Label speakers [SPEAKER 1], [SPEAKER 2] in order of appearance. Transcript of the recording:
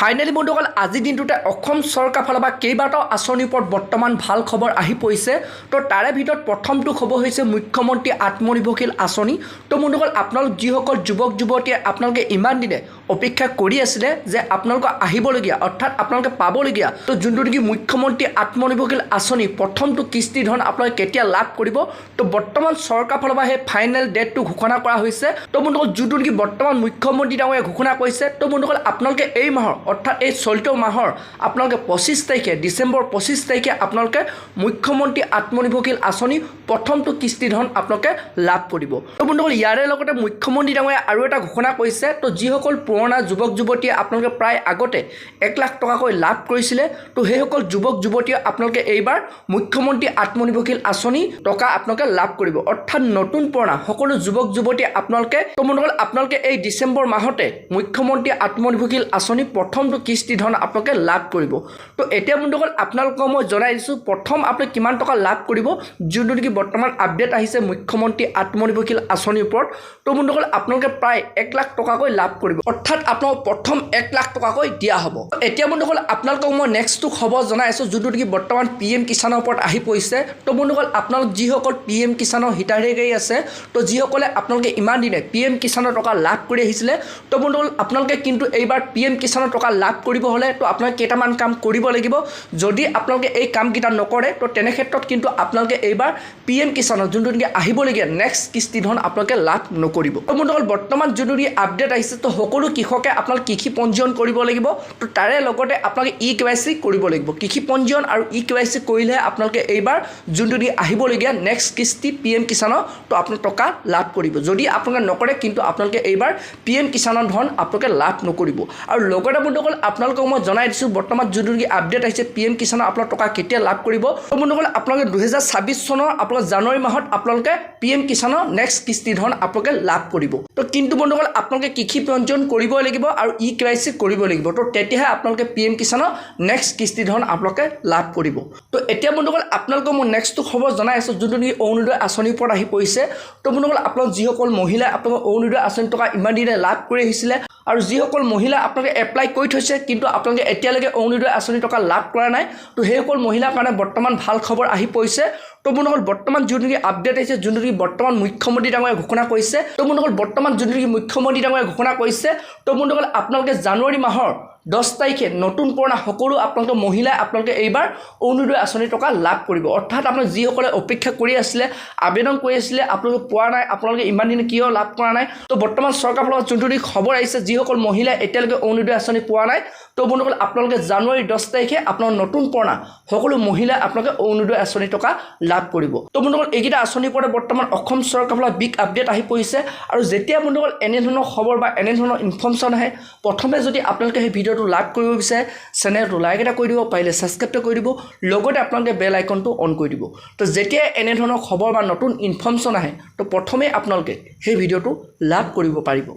[SPEAKER 1] Finally বন্ধুসকল আজি দিনটোতে অসম চৰকাৰ ফালৰ পৰা কেইবাটাও আঁচনিৰ ওপৰত বৰ্তমান ভাল খবৰ আহি পৰিছে। তো তাৰে ভিতৰত প্ৰথমটো খবৰ হৈছে মুখ্যমন্ত্ৰী আত্মনিৰ্ভৰশীল আঁচনি। তো বন্ধুসকল আপোনালোক যিসকল যুৱক যুৱতীয়ে আপোনালোকে ইমান দিনে অপেক্ষা কৰি আছিলে যে আপোনালোকক আহিবলগীয়া অৰ্থাৎ আপোনালোকে পাবলগীয়া তো যোনটো নেকি মুখ্যমন্ত্ৰী আত্মনিৰ্ভৰশীল আঁচনি প্ৰথমটো কিস্তি ধন আপোনালোকে কেতিয়া লাভ কৰিব। তো বৰ্তমান চৰকাৰ ফালৰ পৰা সেই ফাইনেল ডেটটো ঘোষণা কৰা হৈছে। তো বন্ধুসকল যোনটো নেকি বৰ্তমান মুখ্যমন্ত্ৰী ডাঙৰীয়াই ঘোষণা কৰিছে। তো বন্ধুসকল আপোনালোকে এই মাহৰ অৰ্থাৎ এই চলিত মাহৰ আপোনালোকে 25 তাৰিখে ডিচেম্বৰ 25 তাৰিখে আপোনালোকে মুখ্যমন্ত্ৰী আত্মনিৰ্ভৰশীল আঁচনি প্ৰথমটো কিস্তি ধন আপোনালোকে লাভ কৰিব। তো বন্ধুসকল ইয়াৰে লগতে মুখ্যমন্ত্ৰী ডাঙৰীয়াই আৰু এটা ঘোষণা কৰিছে। তো যিসকল পুৰণা যুৱক যুৱতীয়ে আপোনালোকে প্ৰায় আগতে 1 লাখ টকাকৈ লাভ কৰিছিলে তো সেইসকল যুৱক যুৱতীয়ে আপোনালোকে এইবাৰ মুখ্যমন্ত্ৰী আত্মনিৰ্ভৰশীল আঁচনি টকা আপোনালোকে লাভ কৰিব। অৰ্থাৎ নতুন পুৰণা সকলো যুৱক যুৱতীয়ে আপোনালোকে তো বন্ধুসকল আপোনালোকে এই ডিচেম্বৰ মাহতে মুখ্যমন্ত্ৰী আত্মনিৰ্ভৰশীল আঁচনি প্ৰথমটো কিস্তি ধন আপোনালোকে লাভ কৰিব। তো এতিয়া বন্ধুসকল আপোনালোকক মই জনাই দিছোঁ প্ৰথম আপুনি কিমান টকা লাভ কৰিব যোনটো নেকি বৰ্তমান আপডেট আহিছে মুখ্যমন্ত্ৰী আত্মনিৰ্ভৰশীল আঁচনিৰ ওপৰত। তো বন্ধুসকল আপোনালোকে প্ৰায় 1 লাখ টকাকৈ লাভ কৰিব অৰ্থাৎ আপোনাক প্ৰথম 1 লাখ টকাকৈ দিয়া হ'ব। এতিয়া বন্ধুসকল আপোনালোকক মই নেক্সটটো খবৰ জনাই আছোঁ যোনটো নেকি বৰ্তমান PM কিষাণৰ ওপৰত আহি পৰিছে। তো বন্ধুসকল আপোনালোক যিসকল PM কিষাণৰ হিতাধিকাৰী আছে তো যিসকলে আপোনালোকে ইমান দিনে PM কিষাণৰ টকা লাভ কৰি আহিছিলে তো বন্ধুসকল আপোনালোকে কিন্তু এইবাৰ PM কিষাণৰ টকা লাভ কৰিব হ'লে তো আপোনালোকে কেইটামান কাম কৰিব লাগিব। যদি আপোনালোকে এই কামকেইটা নকৰে তো তেনে ক্ষেত্ৰত কিন্তু আপোনালোকে এইবাৰ PM কিষাণৰ যোনটো নেকি আহিবলগীয়া নেক্সট কিস্তি ধন আপোনালোকে লাভ নকৰিব। তো বন্ধুসকল বৰ্তমান যোনটো আপডেট আহিছে তো সকলো কৃষকে আপোনালোকে কৃষি পঞ্জীয়ন কৰিব লাগিব। তো তাৰে লগতে আপোনালোকে eKYC কৰিব লাগিব। কৃষি পঞ্জীয়ন আৰু eKYC কৰিলেহে আপোনালোকে এইবাৰ যোনটো নেকি আহিবলগীয়া নেক্সট কিস্তি PM কিষাণৰ তো আপোনালোকে টকা লাভ কৰিব। যদি আপোনালোকে নকৰে কিন্তু আপোনালোকে এইবাৰ PM কিষাণৰ ধন আপোনালোকে লাভ নকৰিব। আৰু লগতে বন্ধুসকল আপোনালোকক মই জনাই দিছোঁ বৰ্তমান যোনটো নেকি আপডেট আহিছে PM কিষাণৰ আপোনালোকে টকা কেতিয়া লাভ কৰিব। তো বন্ধুসকল আপোনালোকে 2026 চনৰ আপোনালোকে জানুৱাৰী মাহত আপোনালোকে PM কিষাণৰ নেক্সট কিস্তি ধন আপোনালোকে লাভ কৰিব। তো কিন্তু বন্ধুসকল আপোনালোকে কৃষি পঞ্জীয়ন কৰিবই লাগিব আৰু eKYC কৰিব লাগিব। তো তেতিয়াহে আপোনালোকে PM কিষাণৰ নেক্সট কিস্তি ধন আপোনালোকে লাভ কৰিব। তো এতিয়া বন্ধুসকল আপোনালোকক মই নেক্সটটো খবৰ জনাই আছোঁ যোনটো নেকি অৰুণোদয় আঁচনিৰ ওপৰত আহি পৰিছে। তো বন্ধুসকল আপোনালোক যিসকল মহিলাই আপোনালোকে অৰুণোদয় আঁচনি টকা ইমান দিনে লাভ কৰি আহিছিলে আৰু যিসকল মহিলা আপোনালোকে এপ্লাই কৰি থৈছে কিন্তু আপোনালোকে এতিয়ালৈকে অৰুণোদয় আঁচনি টকা লাভ কৰা নাই তো সেইসকল মহিলাৰ কাৰণে বৰ্তমান ভাল খবৰ আহি পৰিছে। তো বন্ধুসকল বৰ্তমান যোনটো নেকি আপডেট আহিছে যোনটো নেকি বৰ্তমান মুখ্যমন্ত্ৰী ডাঙৰীয়াই ঘোষণা কৰিছে। তো বন্ধুসকল বৰ্তমান যোনটো নেকি মুখ্যমন্ত্ৰী ডাঙৰীয়াই ঘোষণা কৰিছে তো বন্ধুসকল আপোনালোকে জানুৱাৰী মাহৰ 10 তাৰিখে নতুন পুৰণা সকলো আপোনালোকে মহিলাই আপোনালোকে এইবাৰ অৰুণোদয় আঁচনি টকা লাভ কৰিব। অৰ্থাৎ আপোনালোকে যিসকলে অপেক্ষা কৰি আছিলে আবেদন কৰি আছিলে আপোনালোকে পোৱা নাই আপোনালোকে ইমান দিনে কিয় লাভ কৰা নাই। তো বৰ্তমান চৰকাৰ ফালৰ যোনটো নেকি খবৰ আহিছে যিসকল মহিলাই এতিয়ালৈকে অৰুণোদয় আঁচনি পোৱা নাই তো বন্ধুসকল আপোনালোকে জানুৱাৰী 10 তাৰিখে আপোনালোকে নতুন পুৰণা সকলো মহিলাই আপোনালোকে অৰুণোদয় আঁচনি টকা লাভ কৰিব। তো বন্ধুসকল এইকেইটা আঁচনিৰ ওপৰত বৰ্তমান অসম চৰকাৰ ফালৰ বিগ আপডেট আহি পৰিছে। আৰু যেতিয়া বন্ধুসকল এনেধৰণৰ খবৰ বা এনেধৰণৰ ইনফৰ্মেশ্যন আহে প্ৰথমে যদি আপোনালোকে সেই ভিডিঅ'টো লাভ কৰিব বিচাৰে চেনেলটো লাইক এটা কৰি দিব পাৰিলে ছাবস্ক্ৰাইব কৰি দিব লগতে আপোনালোকে বেল আইকনটো অন কৰি দিব। তো যেতিয়া এনেধৰণৰ খবৰ বা নতুন ইনফৰ্মেশ্যন আহে তো প্ৰথমে আপোনালোকে সেই ভিডিঅ'টো লাভ কৰিব পাৰিব।